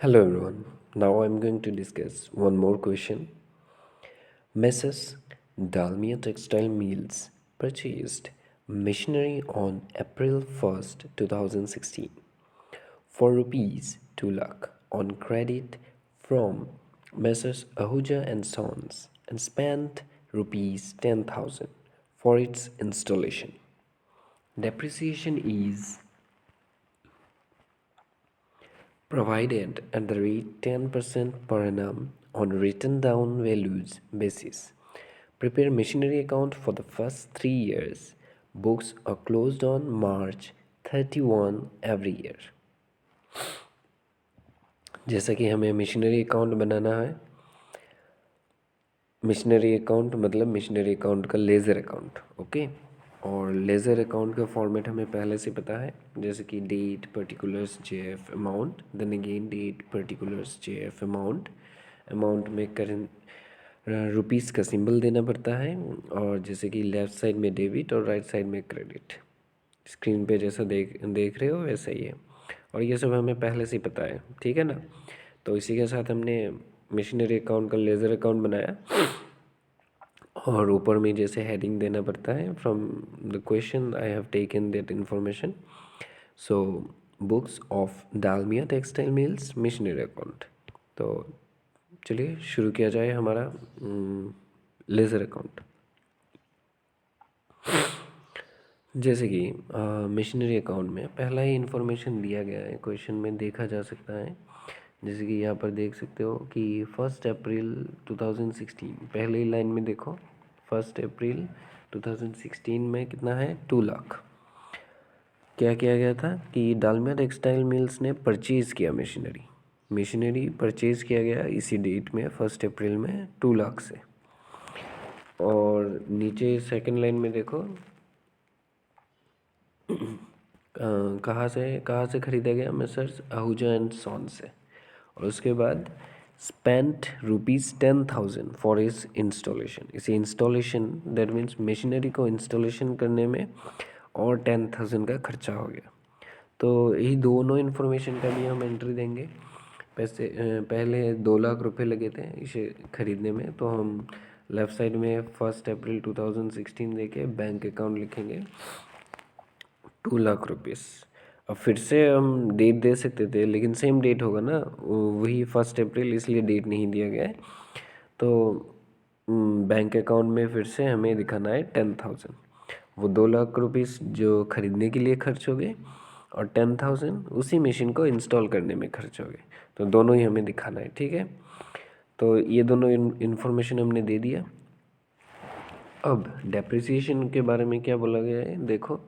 Hello everyone. Now I'm going to discuss one more question. Mrs. Dalmia Textile Mills purchased machinery on April 1st, 2016 for rupees 2 lakh on credit from Messrs. Ahuja and Sons and spent rupees 10,000 for its installation. Depreciation is provided at the rate 10% per annum on written down values basis. Prepare machinery account for the first 3 years. Books are closed on March 31 every year. जैसा कि हमें machinery account बनाना है, machinery account मतलब machinery account का ledger account, okay. और ledger account का format हमें पहले से पता है, जैसे कि date particulars JF amount, then again date particulars JF amount. Amount में करेंट रुपीस का सिंबल देना पड़ता है, और जैसे कि लेफ़्ट साइड में डेबिट और राइट साइड में क्रेडिट। स्क्रीन पे जैसा देख रहे हो वैसा ही है, और ये सब हमें पहले से ही पता है, ठीक है ना। तो इसी के साथ हमने मशीनरी अकाउंट का लेज़र अकाउंट बनाया, और ऊपर में जैसे हेडिंग देना पड़ता है, from the question I have taken that information. So books of Dalmia textile mills machinery account. तो चलिए शुरू किया जाए हमारा लेज़र अकाउंट। जैसे कि मशीनरी अकाउंट में पहला ही इन्फॉर्मेशन दिया गया है, क्वेश्चन में देखा जा सकता है। जैसे कि यहाँ पर देख सकते हो कि 1 अप्रैल 2016, पहले ही लाइन में देखो 1 अप्रैल 2016 में कितना है, 2 लाख। क्या किया गया था कि डालमिया टेक्सटाइल मिल्स ने परचेज़ किया मशीनरी परचेज़ किया गया इसी डेट में 1 अप्रैल में 2 लाख से। और नीचे सेकंड लाइन में देखो कहाँ से ख़रीदा गया, मेसर्स आहूजा एंड सॉन से। और उसके बाद स्पेंट रुपीज़ 10,000 फॉर इस इंस्टॉलेशन। इसे इंस्टॉलेशन दैट मीन्स मशीनरी को इंस्टॉलेशन करने में और 10,000 का खर्चा हो गया। तो यही दोनों इन्फॉर्मेशन का भी हम एंट्री देंगे। पहले 2 लाख रुपए लगे थे इसे ख़रीदने में, तो हम लेफ़्ट साइड में 1 अप्रैल 2016 देके बैंक अकाउंट लिखेंगे 2 लाख रुपीस। अब फिर से हम डेट दे सकते थे, लेकिन सेम डेट होगा ना, वही 1 अप्रैल, इसलिए डेट नहीं दिया गया है। तो बैंक अकाउंट में फिर से हमें दिखाना है 10,000। वो 2 लाख रुपीस जो ख़रीदने के लिए खर्च हो गए, और 10,000 उसी मशीन को इंस्टॉल करने में खर्च हो गए। तो दोनों ही हमें दिखाना है, ठीक है। तो ये दोनों इन्फॉर्मेशन हमने दे दिया। अब डेप्रिसिएशन के बारे में क्या बोला गया है, देखो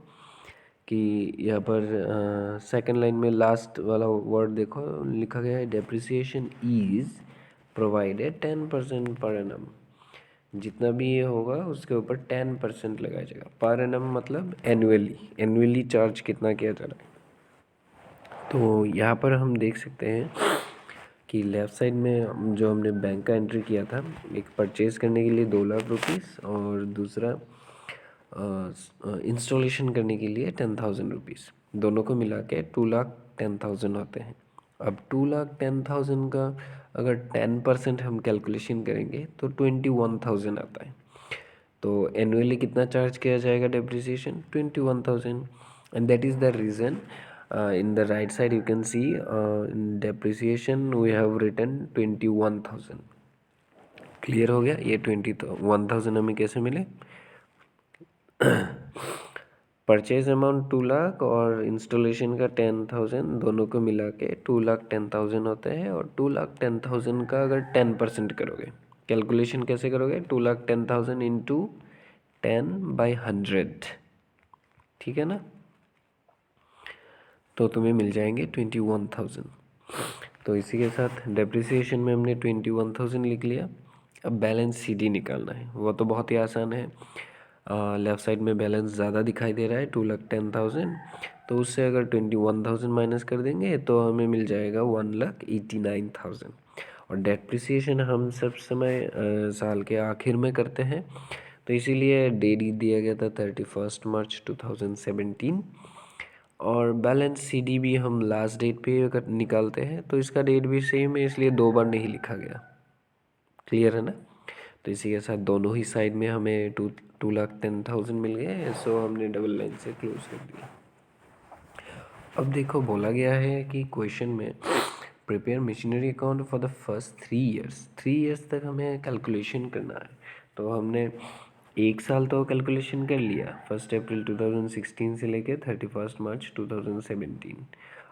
कि यहाँ पर सेकंड लाइन में लास्ट वाला वर्ड देखो, लिखा गया है depreciation is provided 10% per annum. जितना भी ये होगा उसके ऊपर 10% लगाया जाएगा। पर एनम मतलब एनुअली चार्ज कितना किया जा रहा है। तो यहाँ पर हम देख सकते हैं कि लेफ़्ट साइड में जो हमने बैंक का एंट्री किया था, एक परचेज़ करने के लिए 2 लाख रुपीस, और दूसरा इंस्टॉलेशन करने के लिए 10,000 रुपीज़, दोनों को मिला के 2,10,000 होते हैं। अब 2,10,000 का अगर 10% हम कैलकुलेशन करेंगे तो 21,000 आता है। तो एनुअली कितना चार्ज किया जाएगा depreciation, 21,000। And that is the reason in the right side you can see in depreciation we have written 21,000। Clear हो गया। ये 21,000 हमें कैसे मिले, परचेज अमाउंट 2 लाख और इंस्टॉलेशन का 10,000, दोनों को मिला के 2,10,000 होते हैं। और 2,10,000 का अगर 10% करोगे, कैलकुलेशन कैसे करोगे, 2,10,000 इंटू 10/100, ठीक है ना। तो तुम्हें मिल जाएंगे 21,000। तो इसी के साथ डेप्रिसिएशन में हमने 21,000 लिख लिया। अब बैलेंस सीडी निकालना है, वो तो बहुत ही आसान है। लेफ़्ट साइड में बैलेंस ज़्यादा दिखाई दे रहा है 2,10,000, तो उससे अगर 21,000 माइनस कर देंगे तो हमें मिल जाएगा 1,89,000। और डेप्रिसिएशन हम सब समय साल के आखिर में करते हैं, तो इसीलिए डेट दिया गया था 31 मार्च 2017। और बैलेंस सीडी भी हम लास्ट डेट पे अगर निकालते हैं तो इसका डेट भी सेम है, इसलिए दो बार नहीं लिखा गया। क्लियर है ना? तो इसी के साथ दोनों ही साइड में हमें 2,10,000 मिल गए, सो हमने डबल लाइन से क्लोज कर दिया। अब देखो बोला गया है कि क्वेश्चन में prepare machinery account for the first 3 years. 3 years तक हमें कैलकुलेशन करना है। तो हमने एक साल तो कैलकुलेशन कर लिया, 1 अप्रैल 2016 से लेके 31 मार्च 2017।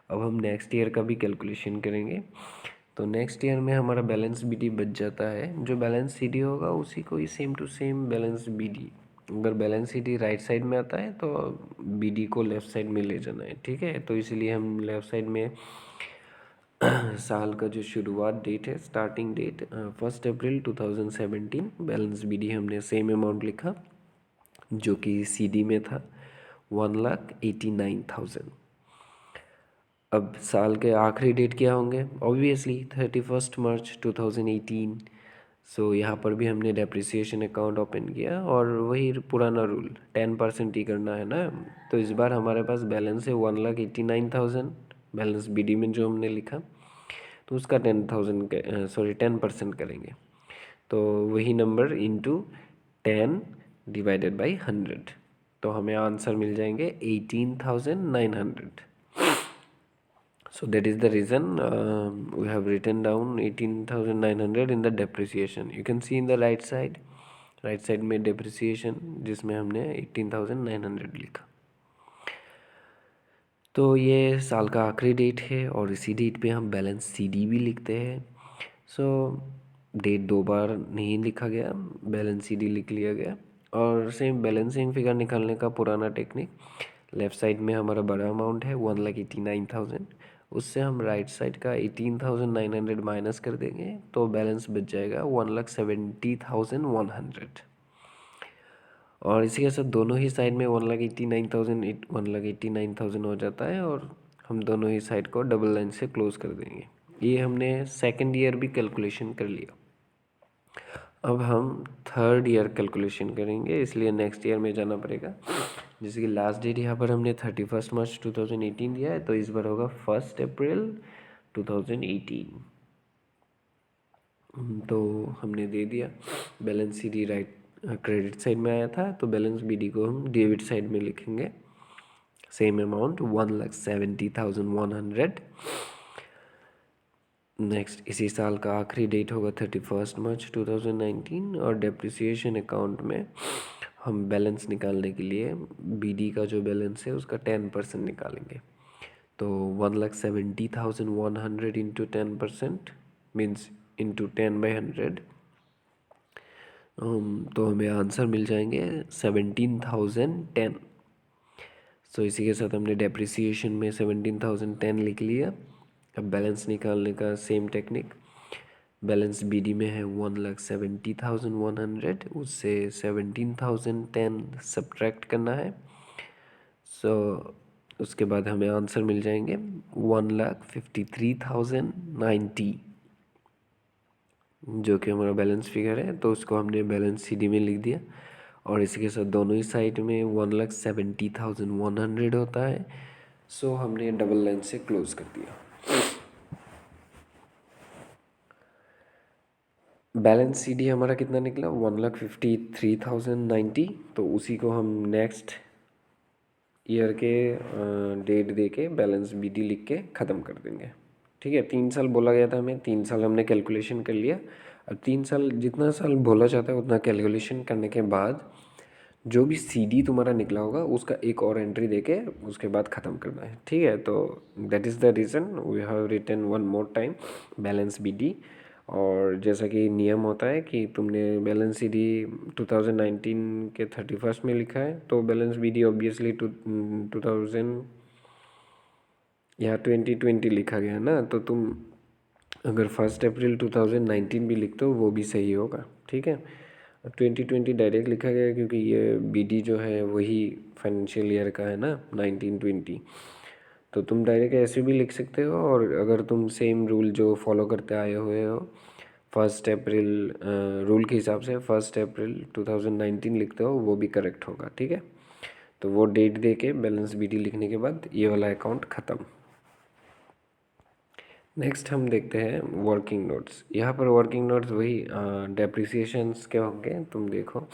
अब हम नेक्स्ट ईयर का भी कैलकुलेशन करेंगे। तो नेक्स्ट ईयर में हमारा बैलेंस बीडी बच जाता है, जो बैलेंस सीडी होगा उसी को ही same to same balance BD. अगर बैलेंस सीडी राइट साइड में आता है तो बीडी को लेफ़्ट साइड में ले जाना है, ठीक है। तो इसलिए हम लेफ़्ट साइड में साल का जो शुरुआत डेट है, स्टार्टिंग डेट 1 अप्रैल 2017, बैलेंस बीडी हमने सेम अमाउंट लिखा जो कि सीडी में था 1,89,000। अब साल के आखिरी डेट क्या होंगे? ऑब्वियसली 31 मार्च 2018। सो यहाँ पर भी हमने डेप्रिसिएशन अकाउंट ओपन किया और वही पुराना रूल 10% ही करना है ना। तो इस बार हमारे पास बैलेंस है 1,89,000, बैलेंस बीडी में जो हमने लिखा, तो उसका 10% करेंगे। तो वही नंबर इंटू 10 डिवाइडेड बाई 100, तो हमें आंसर मिल जाएंगे 18,900। So that is the reason we have written down 18,900 in the depreciation. You can see in the right side में depreciation जिसमें हमने 18,900 लिखा। तो ये साल का आखिरी डेट है और इसी डेट पे हम बैलेंस सीडी भी लिखते हैं। सो डेट दो बार नहीं लिखा गया, बैलेंस सीडी लिख लिया गया। और सेम बैलेंसिंग फिगर निकालने का पुराना टेक्निक, लेफ़्ट साइड में हमारा बड़ा अमाउंट है 1,89,000, उससे हम राइट साइड का 18,900 माइनस कर देंगे तो बैलेंस बच जाएगा 1,70,100। और इसी के साथ दोनों ही साइड में 1,89,000 हो जाता है और हम दोनों ही साइड को डबल लाइन से क्लोज कर देंगे। ये हमने सेकेंड ईयर भी कैलकुलेशन कर लिया। अब हम थर्ड ईयर कैलकुलेशन करेंगे, इसलिए नेक्स्ट ईयर में जाना पड़ेगा। जैसे कि लास्ट डेट यहाँ पर हमने 31 मार्च 2018 दिया है, तो इस बार होगा 1 अप्रैल 2018। तो हमने दे दिया। Balance CD right credit side में आया था, तो बैलेंस बीडी को हम डेबिट साइड में लिखेंगे, सेम अमाउंट 1,70,100। नेक्स्ट इसी साल का आखिरी डेट होगा 31 मार्च 2019 और डेप्रिसिएशन अकाउंट में हम बैलेंस निकालने के लिए बीडी का जो बैलेंस है उसका 10% निकालेंगे। तो 1,70,100 इंटू 10% मीन्स इंटू 10/100, तो हमें आंसर मिल जाएंगे 17,010। सो इसी के साथ हमने डेप्रिसिएशन में 17,010 लिख लिया। अब बैलेंस निकालने का सेम टेक्निक, बैलेंस बीडी में है 1,70,100, उससे 17,010 सब्ट्रैक्ट करना है। सो उसके बाद हमें आंसर मिल जाएंगे 1,53,090, जो कि हमारा बैलेंस फिगर है। तो उसको हमने बैलेंस सीडी में लिख दिया और इसी के साथ दोनों ही साइड में 1,70,100 होता है। सो हमने डबल लाइन से क्लोज कर दिया। बैलेंस सीडी हमारा कितना निकला? 1,53,090। तो उसी को हम नेक्स्ट ईयर के डेट दे के बैलेंस बीडी लिख के ख़त्म कर देंगे, ठीक है। 3 साल बोला गया था हमें, 3 साल हमने कैलकुलेशन कर लिया। अब 3 साल जितना साल बोला जाता है उतना कैलकुलेशन करने के बाद जो भी सीडी तुम्हारा निकला होगा उसका एक और एंट्री देके उसके बाद ख़त्म करना है, ठीक है। तो that is the reason we have written one more time balance BD. और जैसा कि नियम होता है कि तुमने बैलेंस सीडी 2019 के 31 में लिखा है, तो बैलेंस बीडी ऑब्वियसली 2000 या 2020 लिखा गया ना, तो तुम अगर 1 अप्रैल 2019 भी लिखते हो वो भी सही होगा, ठीक है। 2020 डायरेक्ट लिखा गया क्योंकि ये बीडी जो है वही फाइनेंशियल ईयर का है ना, 1920। तो तुम डायरेक्ट ऐसे भी लिख सकते हो, और अगर तुम सेम रूल जो फॉलो करते आए हुए हो 1 अप्रैल रूल के हिसाब से 1 अप्रैल 2019 लिखते हो वो भी करेक्ट होगा, ठीक है। तो वो डेट दे के बैलेंस BD लिखने के बाद ये वाला अकाउंट ख़त्म। नेक्स्ट हम देखते हैं वर्किंग नोट्स। यहाँ पर वर्किंग नोट्स वही डेप्रिसिएशंस के होंगे। तुम देखो,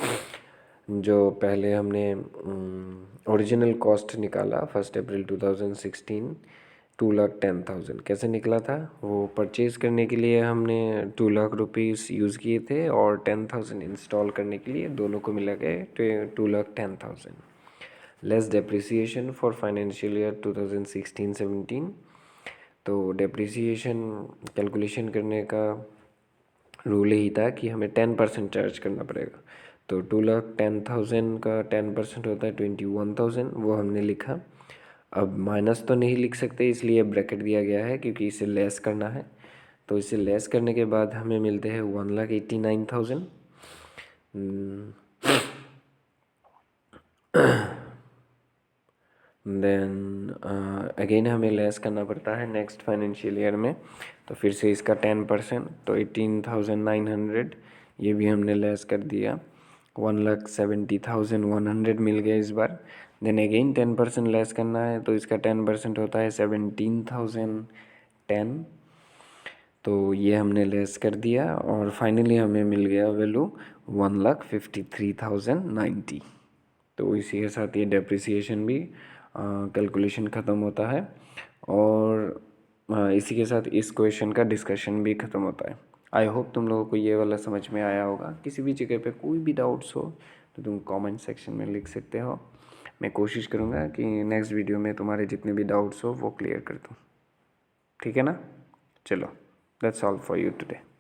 जो पहले हमने ओरिजिनल कॉस्ट निकाला 1 अप्रैल 2016 2,10,000 कैसे निकला था? वो परचेज़ करने के लिए हमने 2 लाख रुपीज़ यूज़ किए थे और 10,000 इंस्टॉल करने के लिए, दोनों को मिला के 2,10,000 less depreciation for financial year 2016-17। तो डेप्रिसिएशन कैलकुलेशन करने का रूल यही था कि हमें 10% चार्ज करना पड़ेगा। तो 2,10,000 का 10% होता है 21,000, वो हमने लिखा। अब माइनस तो नहीं लिख सकते, इसलिए ब्रैकेट दिया गया है क्योंकि इसे लेस करना है। तो इसे लेस करने के बाद हमें मिलते हैं 1,89,000। देन अगेन हमें लेस करना पड़ता है नेक्स्ट फाइनेंशियल ईयर में, तो फिर से इसका 10%, तो 18,900 ये भी हमने लेस कर दिया। 1,70,100 मिल गया इस बार। देन अगेन 10% लेस करना है, तो इसका 10% होता है 17,010। तो ये हमने लेस कर दिया और फाइनली हमें मिल गया वैल्यू 1,53,090। तो इसी के साथ ये डेप्रिसिएशन भी कैलकुलेशन ख़त्म होता है और इसी के साथ इस क्वेश्चन का डिस्कशन भी ख़त्म होता है। आई होप तुम लोगों को ये वाला समझ में आया होगा। किसी भी जगह पे कोई भी डाउट्स हो तो तुम कमेंट सेक्शन में लिख सकते हो। मैं कोशिश करूँगा कि नेक्स्ट वीडियो में तुम्हारे जितने भी डाउट्स हो वो क्लियर कर दूँ। ठीक है ना? चलो, that's all for you today.